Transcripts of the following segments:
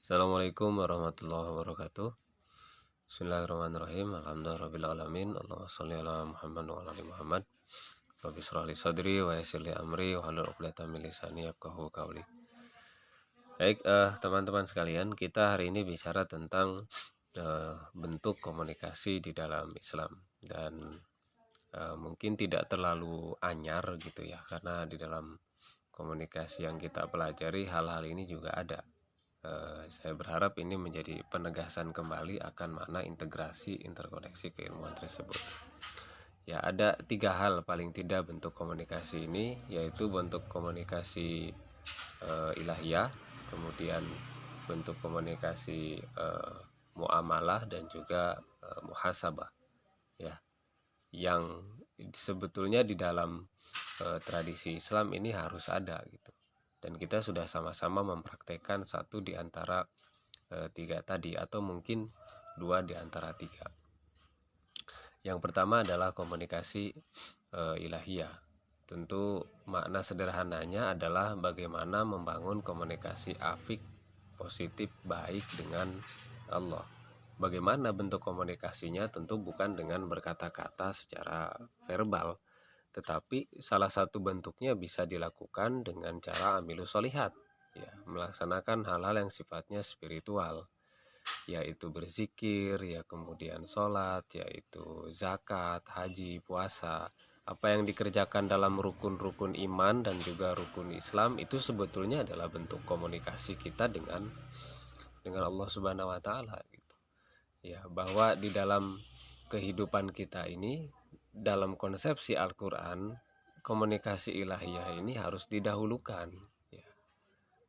Assalamualaikum warahmatullahi wabarakatuh. Bismillahirrahmanirrahim. Alhamdulillahirrahmanirrahim. Allahumma sholli ala Muhammad wa ala ali Muhammad. Rabbi shrah li sadri wa yassir li amri wa hlul 'uqdatam min lisani yafqahu qawli. Baik, teman-teman sekalian, kita hari ini bicara tentang bentuk komunikasi di dalam Islam, dan mungkin tidak terlalu anyar gitu ya, karena di dalam komunikasi yang kita pelajari hal-hal ini juga ada. Saya berharap ini menjadi penegasan kembali akan makna integrasi interkoneksi keilmuan tersebut. Ya, ada 3 hal paling tidak bentuk komunikasi ini, yaitu bentuk komunikasi ilahiyah, kemudian bentuk komunikasi muamalah, dan juga muhasabah. Ya, yang sebetulnya di dalam tradisi Islam ini harus ada gitu. Dan kita sudah sama-sama mempraktekkan satu di antara 3 tadi, atau mungkin 2 di antara 3. Yang pertama adalah komunikasi ilahiyah. Tentu makna sederhananya adalah bagaimana membangun komunikasi afik, positif, baik dengan Allah. Bagaimana bentuk komunikasinya? Tentu bukan dengan berkata-kata secara verbal, tetapi salah satu bentuknya bisa dilakukan dengan cara amilus sholihat, ya, melaksanakan hal-hal yang sifatnya spiritual, yaitu berzikir, ya, kemudian sholat, yaitu zakat, haji, puasa. Apa yang dikerjakan dalam rukun-rukun iman dan juga rukun Islam itu sebetulnya adalah bentuk komunikasi kita dengan Allah Subhanahu wa taala gitu. Ya, bahwa di dalam kehidupan kita ini, dalam konsepsi Al-Quran, komunikasi ilahiyah ini harus didahulukan. Ya.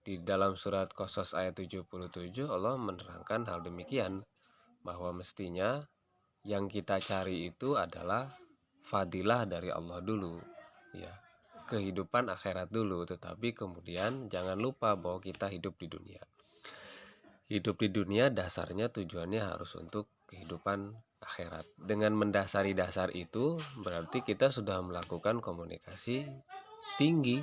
Di dalam surat Qasas ayat 77 Allah menerangkan hal demikian, bahwa mestinya yang kita cari itu adalah fadilah dari Allah dulu, ya, kehidupan akhirat dulu, tetapi kemudian jangan lupa bahwa kita hidup di dunia. Hidup di dunia dasarnya tujuannya harus untuk kehidupan akhirat. Dengan mendasari dasar itu berarti kita sudah melakukan komunikasi tinggi,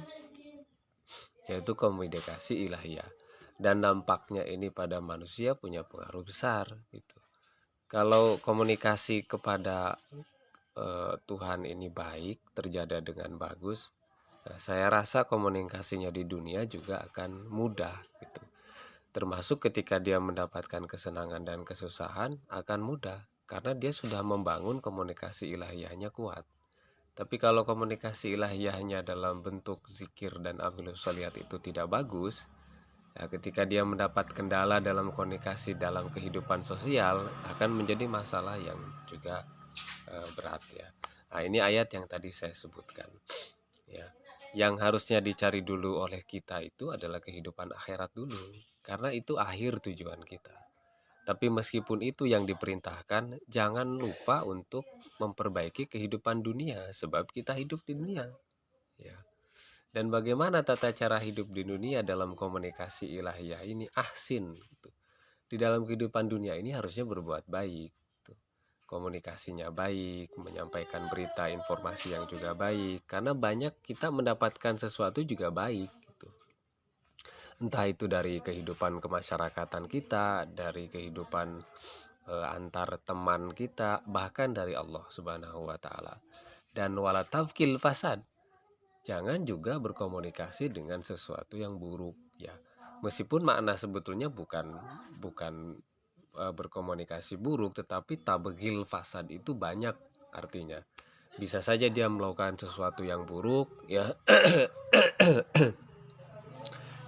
yaitu komunikasi ilahiyah. Dan nampaknya ini pada manusia punya pengaruh besar gitu. Kalau komunikasi kepada Tuhan ini baik, terjaga dengan bagus, saya rasa komunikasinya di dunia juga akan mudah gitu. Termasuk ketika dia mendapatkan kesenangan dan kesusahan akan mudah, karena dia sudah membangun komunikasi ilahiyahnya kuat. Tapi kalau komunikasi ilahiyahnya dalam bentuk zikir dan amilus sholihat itu tidak bagus, ya, ketika dia mendapat kendala dalam komunikasi dalam kehidupan sosial, akan menjadi masalah yang juga berat, ya. Nah, ini ayat yang tadi saya sebutkan, ya. Yang harusnya dicari dulu oleh kita itu adalah kehidupan akhirat dulu, karena itu akhir tujuan kita. Tapi meskipun itu yang diperintahkan, jangan lupa untuk memperbaiki kehidupan dunia, sebab kita hidup di dunia, ya. Dan bagaimana tata cara hidup di dunia dalam komunikasi ilahiyah ini? Ahsin gitu. Di dalam kehidupan dunia ini harusnya berbuat baik gitu. Komunikasinya baik, menyampaikan berita informasi yang juga baik, karena banyak kita mendapatkan sesuatu juga baik gitu. Entah itu dari kehidupan kemasyarakatan kita, dari kehidupan antar teman kita, bahkan dari Allah Subhanahu wa taala. Dan wala tafkil fasad, jangan juga berkomunikasi dengan sesuatu yang buruk, ya. Meskipun makna sebetulnya bukan berkomunikasi buruk, tetapi tabghil fasad itu banyak artinya. Bisa saja dia melakukan sesuatu yang buruk, ya.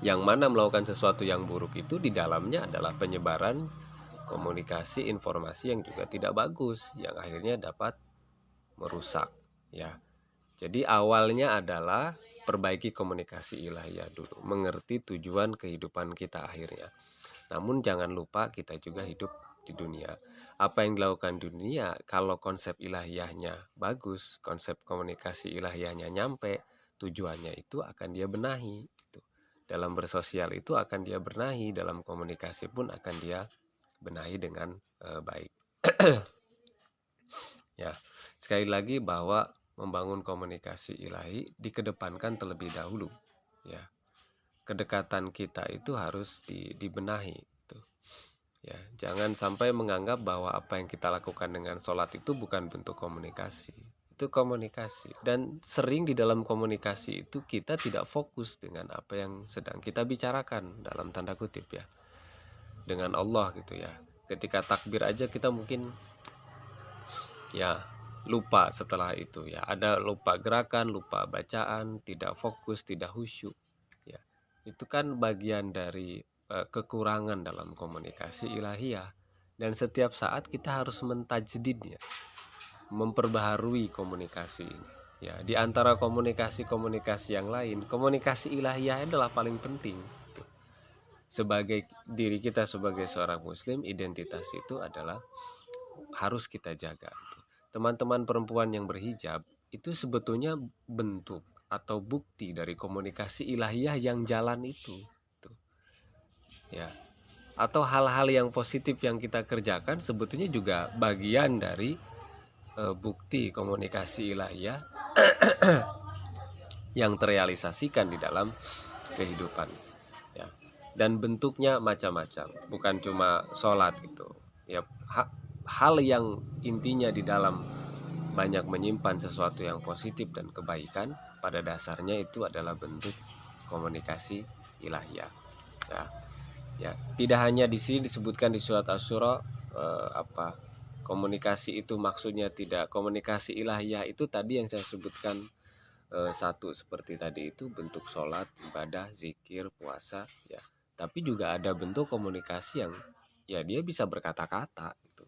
Yang mana melakukan sesuatu yang buruk itu di dalamnya adalah penyebaran komunikasi informasi yang juga tidak bagus, yang akhirnya dapat merusak, ya. Jadi awalnya adalah perbaiki komunikasi ilahiyah dulu, mengerti tujuan kehidupan kita akhirnya. Namun jangan lupa kita juga hidup di dunia. Apa yang dilakukan di dunia, kalau konsep ilahiyahnya bagus, konsep komunikasi ilahiyahnya nyampe, tujuannya itu akan dia benahi gitu. Dalam bersosial itu akan dia benahi, dalam komunikasi pun akan dia benahi dengan baik. Ya, sekali lagi bahwa membangun komunikasi ilahi dikedepankan terlebih dahulu, ya. Kedekatan kita itu harus dibenahi. Ya, jangan sampai menganggap bahwa apa yang kita lakukan dengan sholat itu bukan bentuk komunikasi. Itu komunikasi, dan sering di dalam komunikasi itu kita tidak fokus dengan apa yang sedang kita bicarakan, dalam tanda kutip ya, dengan Allah gitu ya. Ketika takbir aja kita mungkin ya lupa setelah itu ya, ada lupa gerakan, lupa bacaan, tidak fokus, tidak khusyuk ya. Itu kan bagian dari kekurangan dalam komunikasi ilahiyah, dan setiap saat kita harus mentajdidnya, memperbaharui komunikasi ini. Ya, di antara komunikasi-komunikasi yang lain, komunikasi ilahiyah adalah paling penting. Sebagai diri kita sebagai seorang muslim, identitas itu adalah harus kita jaga. Teman-teman perempuan yang berhijab itu sebetulnya bentuk atau bukti dari komunikasi ilahiyah yang jalan itu. Ya. Atau hal-hal yang positif yang kita kerjakan sebetulnya juga bagian dari bukti komunikasi ilahiyah yang terrealisasikan di dalam kehidupan ya. Dan bentuknya macam-macam, bukan cuma sholat gitu ya. Hal yang intinya di dalam banyak menyimpan sesuatu yang positif dan kebaikan, pada dasarnya itu adalah bentuk komunikasi ilahiyah ya. Ya, tidak hanya di sini disebutkan di surat Asy-Syura komunikasi itu maksudnya tidak komunikasi ilahiyah itu tadi yang saya sebutkan, satu seperti tadi itu bentuk sholat, ibadah, zikir, puasa ya. Tapi juga ada bentuk komunikasi yang ya dia bisa berkata-kata gitu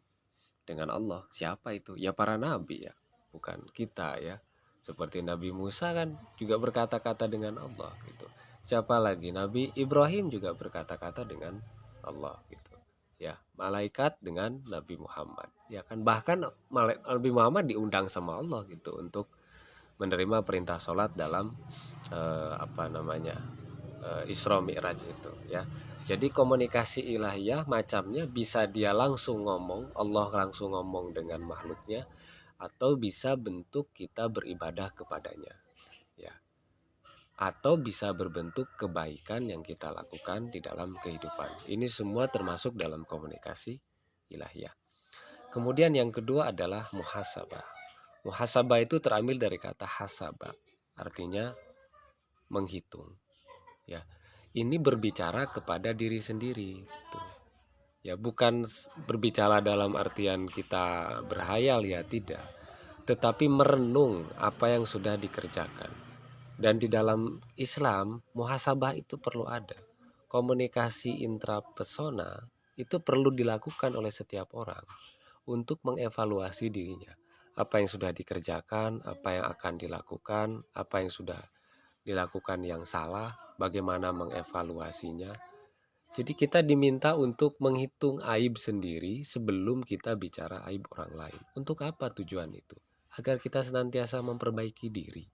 dengan Allah. Siapa itu? Ya para nabi ya, bukan kita ya. Seperti Nabi Musa kan juga berkata-kata dengan Allah gitu. Siapa lagi? Nabi Ibrahim juga berkata-kata dengan Allah gitu. Ya, malaikat dengan Nabi Muhammad. Ya kan, bahkan Nabi Muhammad diundang sama Allah gitu untuk menerima perintah sholat dalam Isra Mi'raj itu ya. Jadi komunikasi ilahiyah macamnya bisa dia langsung ngomong, Allah langsung ngomong dengan makhluknya, atau bisa bentuk kita beribadah kepadanya ya, atau bisa berbentuk kebaikan yang kita lakukan di dalam kehidupan. Ini semua termasuk dalam komunikasi ilahiyah. Kemudian yang kedua adalah muhasabah. Muhasabah itu terambil dari kata hasabah, artinya menghitung ya. Ini berbicara kepada diri sendiri tuh. Ya, bukan berbicara dalam artian kita berhayal ya, tidak, tetapi merenung apa yang sudah dikerjakan. Dan di dalam Islam, muhasabah itu perlu ada. Komunikasi intrapesona itu perlu dilakukan oleh setiap orang untuk mengevaluasi dirinya. Apa yang sudah dikerjakan, apa yang akan dilakukan, apa yang sudah dilakukan yang salah, bagaimana mengevaluasinya. Jadi kita diminta untuk menghitung aib sendiri sebelum kita bicara aib orang lain. Untuk apa tujuan itu? Agar kita senantiasa memperbaiki diri.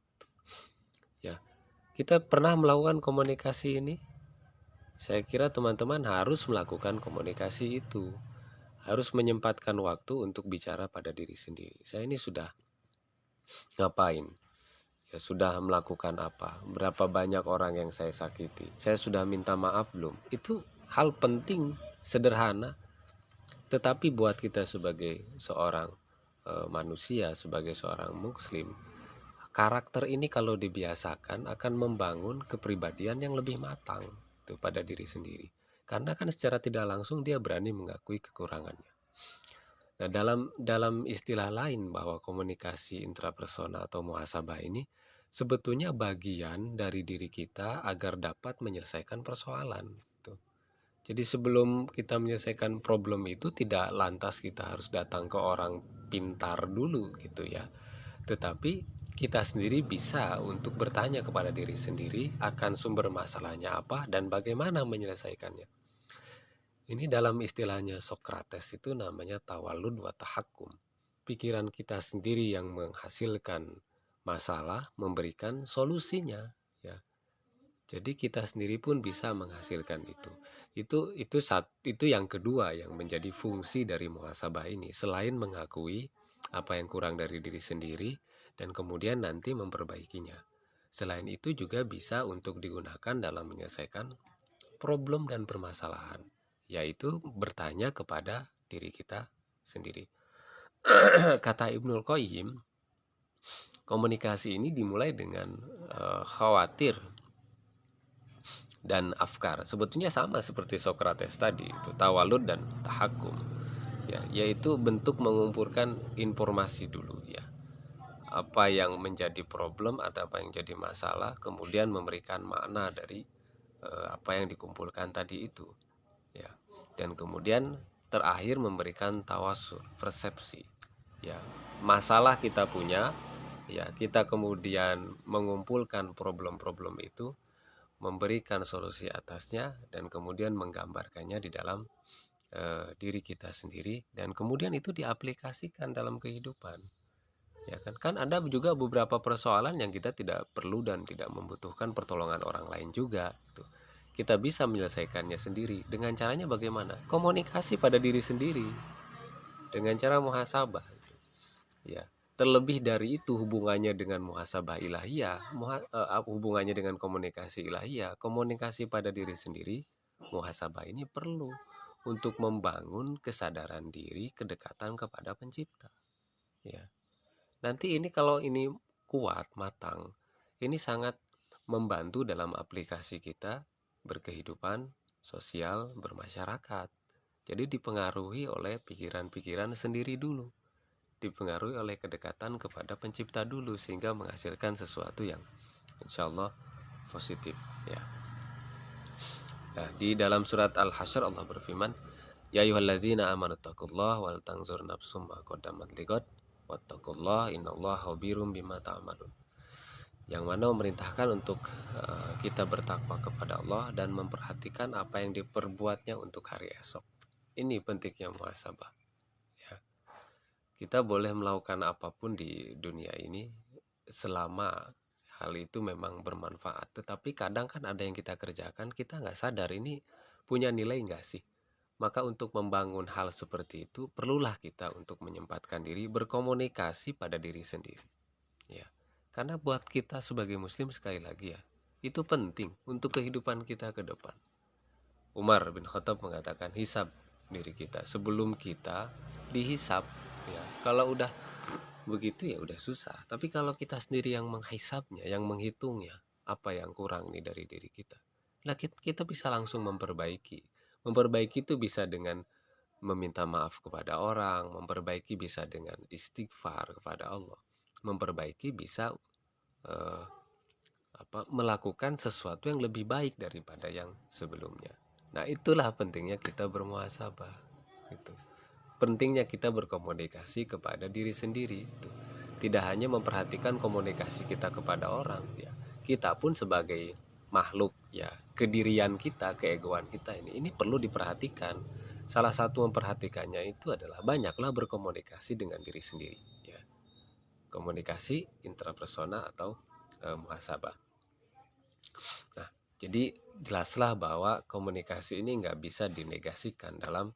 Ya, kita pernah melakukan komunikasi ini. Saya kira teman-teman harus melakukan komunikasi itu. Harus menyempatkan waktu untuk bicara pada diri sendiri. Saya ini sudah ngapain? Ya, sudah melakukan apa? Berapa banyak orang yang saya sakiti? Saya sudah minta maaf belum? Itu hal penting, sederhana. Tetapi buat kita sebagai seorang manusia, sebagai seorang muslim, karakter ini kalau dibiasakan akan membangun kepribadian yang lebih matang itu pada diri sendiri. Karena kan secara tidak langsung dia berani mengakui kekurangannya. Nah, dalam istilah lain bahwa komunikasi intrapersonal atau muhasabah ini sebetulnya bagian dari diri kita agar dapat menyelesaikan persoalan. Jadi sebelum kita menyelesaikan problem itu tidak lantas kita harus datang ke orang pintar dulu gitu ya. Tetapi kita sendiri bisa untuk bertanya kepada diri sendiri akan sumber masalahnya apa dan bagaimana menyelesaikannya. Ini dalam istilahnya Sokrates itu namanya tawalud wa tahakkum. Pikiran kita sendiri yang menghasilkan masalah, memberikan solusinya ya. Jadi kita sendiri pun bisa menghasilkan itu. Itu yang kedua yang menjadi fungsi dari muhasabah ini, selain mengakui apa yang kurang dari diri sendiri dan kemudian nanti memperbaikinya. Selain itu juga bisa untuk digunakan dalam menyelesaikan problem dan permasalahan. yaitu bertanya kepada diri kita sendiri. Kata Ibnul Qayyim, komunikasi ini dimulai dengan khawatir dan afkar. Sebetulnya sama seperti Socrates tadi, itu tawalud dan tahakum. Ya, yaitu bentuk mengumpulkan informasi dulu ya. Apa yang menjadi problem, ada apa yang jadi masalah, kemudian memberikan makna dari apa yang dikumpulkan tadi itu. Ya. Dan kemudian terakhir memberikan tawasul, persepsi. Ya, masalah kita punya, ya kita kemudian mengumpulkan problem-problem itu, memberikan solusi atasnya, dan kemudian menggambarkannya di dalam diri kita sendiri, dan kemudian itu diaplikasikan dalam kehidupan. Ya kan ada juga beberapa persoalan yang kita tidak perlu dan tidak membutuhkan pertolongan orang lain juga gitu. Kita bisa menyelesaikannya sendiri. Dengan caranya bagaimana? Komunikasi pada diri sendiri dengan cara muhasabah. Ya, terlebih dari itu hubungannya dengan muhasabah ilahiyah, hubungannya dengan komunikasi ilahiyah, komunikasi pada diri sendiri, muhasabah ini perlu untuk membangun kesadaran diri, kedekatan kepada pencipta. Ya. Nanti ini kalau ini kuat, matang, ini sangat membantu dalam aplikasi kita berkehidupan sosial, bermasyarakat. Jadi dipengaruhi oleh pikiran-pikiran sendiri dulu, dipengaruhi oleh kedekatan kepada pencipta dulu, sehingga menghasilkan sesuatu yang insya Allah positif ya. Nah, di dalam surat Al-Hasyr Allah berfirman, ya ayyuhallazina amanu taqullaha wal tanzur nafsum ma qaddamat liqad wattaqullaha innallaha khabirum bima ta'malun. Yang mana memerintahkan untuk kita bertakwa kepada Allah dan memperhatikan apa yang diperbuatnya untuk hari esok. Ini pentingnya muhasabah. Ya. Kita boleh melakukan apapun di dunia ini selama hal itu memang bermanfaat. Tetapi kadang kan ada yang kita kerjakan, kita nggak sadar ini punya nilai nggak sih. Maka untuk membangun hal seperti itu, perlulah kita untuk menyempatkan diri berkomunikasi pada diri sendiri. Ya. Karena buat kita sebagai muslim, sekali lagi ya, itu penting untuk kehidupan kita ke depan. Umar bin Khattab mengatakan, hisab diri kita sebelum kita dihisab. Ya, kalau udah begitu ya udah susah. Tapi kalau kita sendiri yang menghisabnya, yang menghitungnya, apa yang kurang nih dari diri kita, nah kita bisa langsung memperbaiki. Memperbaiki itu bisa dengan meminta maaf kepada orang, memperbaiki bisa dengan istighfar kepada Allah, memperbaiki bisa melakukan sesuatu yang lebih baik daripada yang sebelumnya. Nah, itulah pentingnya kita bermuhasabah. Gitu. Pentingnya kita berkomunikasi kepada diri sendiri. Gitu. Tidak hanya memperhatikan komunikasi kita kepada orang, ya. Kita pun sebagai makhluk, ya, kedirian kita, keegoan kita ini perlu diperhatikan. Salah satu memperhatikannya itu adalah banyaklah berkomunikasi dengan diri sendiri, ya. Komunikasi intrapersonal atau muhasabah. Nah, jadi jelaslah bahwa komunikasi ini nggak bisa dinegasikan dalam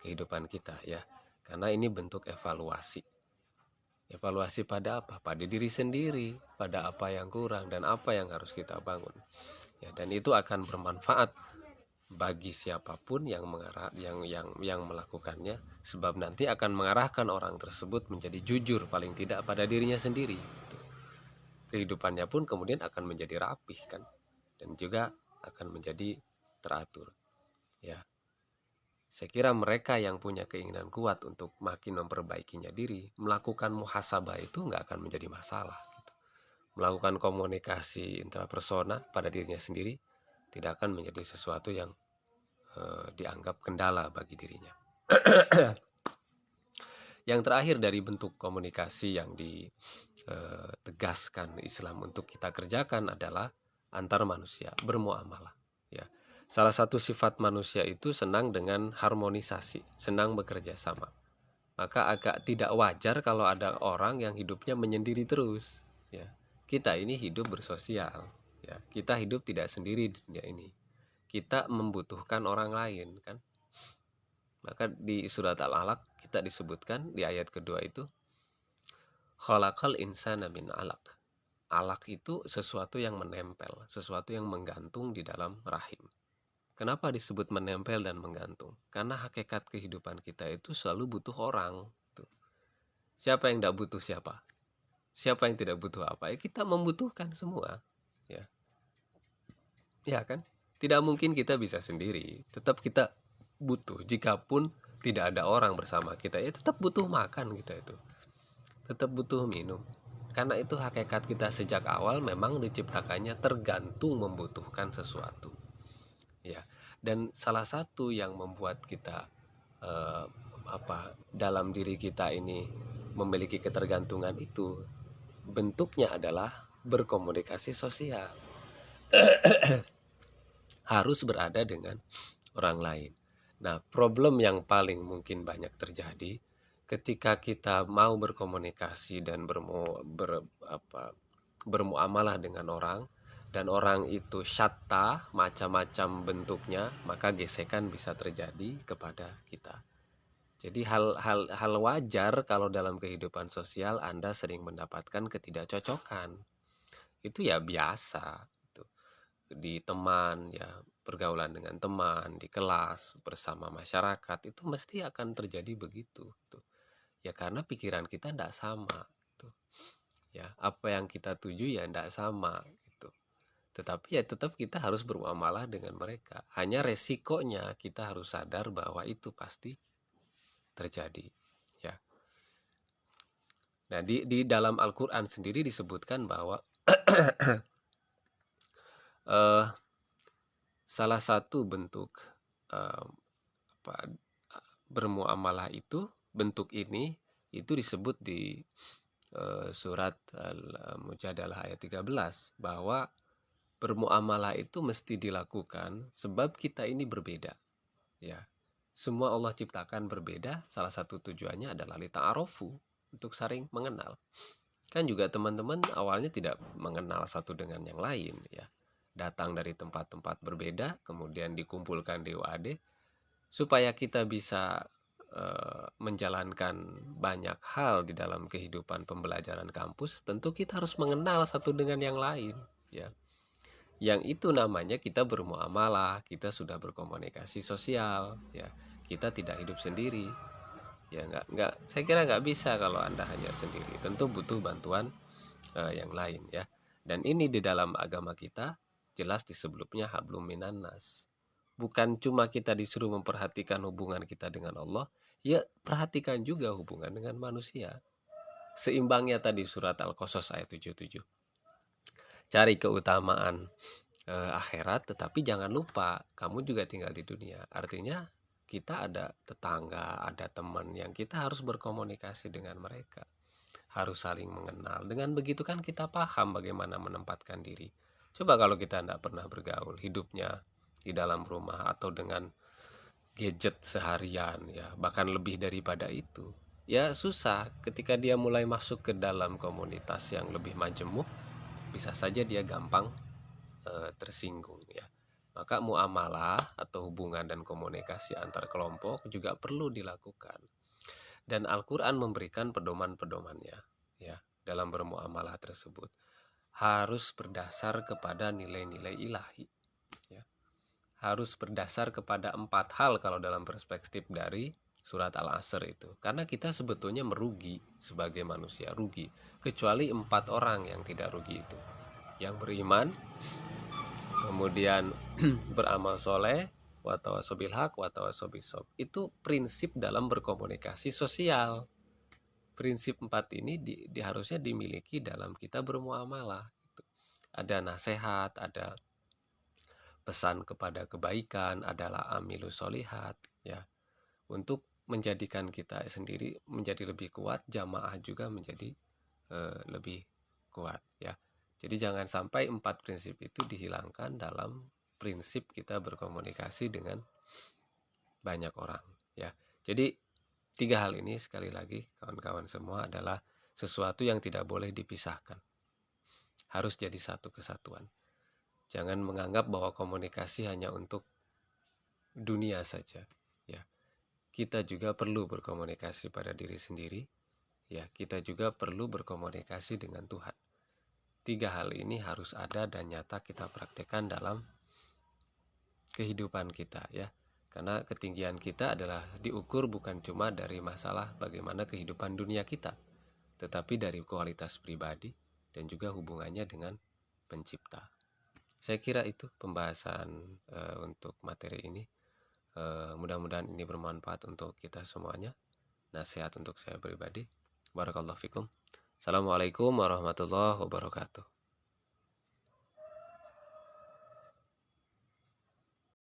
kehidupan kita ya, karena ini bentuk evaluasi. Evaluasi pada apa? Pada diri sendiri, pada apa yang kurang dan apa yang harus kita bangun. Ya, dan itu akan bermanfaat bagi siapapun yang melakukannya, sebab nanti akan mengarahkan orang tersebut menjadi jujur paling tidak pada dirinya sendiri. Kehidupannya pun kemudian akan menjadi rapih kan, dan juga akan menjadi teratur. Ya, saya kira mereka yang punya keinginan kuat untuk makin memperbaikinya diri, melakukan muhasabah itu nggak akan menjadi masalah. Gitu. Melakukan komunikasi intrapersonal pada dirinya sendiri tidak akan menjadi sesuatu yang dianggap kendala bagi dirinya. Yang terakhir dari bentuk komunikasi yang ditegaskan Islam untuk kita kerjakan adalah antar manusia, bermuamalah. Ya. Salah satu sifat manusia itu senang dengan harmonisasi, senang bekerja sama. Maka agak tidak wajar kalau ada orang yang hidupnya menyendiri terus. Ya. Kita ini hidup bersosial. Ya. Kita hidup tidak sendiri di dunia ini. Kita membutuhkan orang lain kan. Maka di surat Al-Alaq kita disebutkan di ayat kedua itu, khalaqal insana min alaq. Alaq itu sesuatu yang menempel, sesuatu yang menggantung di dalam rahim. Kenapa disebut menempel dan menggantung? Karena hakikat kehidupan kita itu selalu butuh orang. Tuh. Siapa yang tidak butuh siapa? Siapa yang tidak butuh apa? Ya kita membutuhkan semua. Ya, ya kan? Tidak mungkin kita bisa sendiri. Tetap kita butuh. Jikapun tidak ada orang bersama kita, ya tetap butuh makan kita itu. Tetap butuh minum. Karena itu hakikat kita sejak awal memang diciptakannya tergantung membutuhkan sesuatu. Ya. Dan salah satu yang membuat kita dalam diri kita ini memiliki ketergantungan itu bentuknya adalah berkomunikasi sosial. Harus berada dengan orang lain. Nah, problem yang paling mungkin banyak terjadi ketika kita mau berkomunikasi dan bermuamalah dengan orang, dan orang itu syatta, macam-macam bentuknya, maka gesekan bisa terjadi kepada kita. Jadi hal wajar kalau dalam kehidupan sosial Anda sering mendapatkan ketidakcocokan. Itu ya biasa. Itu di teman, ya pergaulan dengan teman, di kelas, bersama masyarakat, itu mesti akan terjadi begitu. Tuh. Ya karena pikiran kita tidak sama. Tuh. Ya apa yang kita tuju ya tidak sama. Gitu. Tetapi ya tetap kita harus bermuamalah dengan mereka. Hanya resikonya kita harus sadar bahwa itu pasti terjadi. Ya. Nah di dalam Al-Quran sendiri disebutkan bahwa salah satu bentuk bermuamalah itu, bentuk ini itu disebut di surat Al-Mujadalah ayat 13 bahwa bermuamalah itu mesti dilakukan sebab kita ini berbeda. Ya. Semua Allah ciptakan berbeda, salah satu tujuannya adalah lita'arofu, untuk saling mengenal. Kan juga teman-teman awalnya tidak mengenal satu dengan yang lain ya. Datang dari tempat-tempat berbeda, kemudian dikumpulkan di UAD supaya kita bisa menjalankan banyak hal di dalam kehidupan pembelajaran kampus. Tentu kita harus mengenal satu dengan yang lain ya. Yang itu namanya kita bermuamalah, kita sudah berkomunikasi sosial ya. Kita tidak hidup sendiri ya, nggak saya kira nggak bisa kalau Anda hanya sendiri, tentu butuh bantuan yang lain ya. Dan ini di dalam agama kita jelas disebutnya hablum minan nas. Bukan cuma kita disuruh memperhatikan hubungan kita dengan Allah, ya perhatikan juga hubungan dengan manusia. Seimbangnya tadi surat Al-Qasas ayat 77. Cari keutamaan akhirat, tetapi jangan lupa kamu juga tinggal di dunia. Artinya kita ada tetangga, ada teman yang kita harus berkomunikasi dengan mereka, harus saling mengenal. Dengan begitu kan kita paham bagaimana menempatkan diri. Coba kalau kita tidak pernah bergaul, hidupnya di dalam rumah atau dengan gadget seharian ya, bahkan lebih daripada itu, ya susah. Ketika dia mulai masuk ke dalam komunitas yang lebih majemuk, bisa saja dia gampang tersinggung ya. Maka muamalah atau hubungan dan komunikasi antar kelompok juga perlu dilakukan. Dan Al-Qur'an memberikan pedoman-pedomannya ya dalam bermuamalah tersebut. Harus berdasar kepada nilai-nilai ilahi ya. Harus berdasar kepada 4 hal kalau dalam perspektif dari surat Al-Asr itu. Karena kita sebetulnya merugi sebagai manusia, rugi. Kecuali 4 orang yang tidak rugi itu. Yang beriman, kemudian beramal soleh, watawasobil haq, watawasobisob. Itu prinsip dalam berkomunikasi sosial. Prinsip 4 ini harusnya dimiliki dalam kita bermuamalah. Ada nasihat, ada pesan kepada kebaikan, adalah amilu solihat ya. Untuk menjadikan kita sendiri menjadi lebih kuat, jamaah juga menjadi lebih kuat ya. Jadi jangan sampai 4 prinsip itu dihilangkan dalam prinsip kita berkomunikasi dengan banyak orang ya. Jadi 3 hal ini sekali lagi kawan-kawan semua adalah sesuatu yang tidak boleh dipisahkan. Harus jadi satu kesatuan. Jangan menganggap bahwa komunikasi hanya untuk dunia saja ya. Kita juga perlu berkomunikasi pada diri sendiri ya. Kita juga perlu berkomunikasi dengan Tuhan. 3 hal ini harus ada dan nyata kita praktekkan dalam kehidupan kita ya. Karena ketinggian kita adalah diukur bukan cuma dari masalah bagaimana kehidupan dunia kita, tetapi dari kualitas pribadi dan juga hubungannya dengan pencipta. Saya kira itu pembahasan untuk materi ini. Mudah-mudahan ini bermanfaat untuk kita semuanya. Nasihat untuk saya pribadi. Barakallahu fikum. Assalamualaikum warahmatullahi wabarakatuh.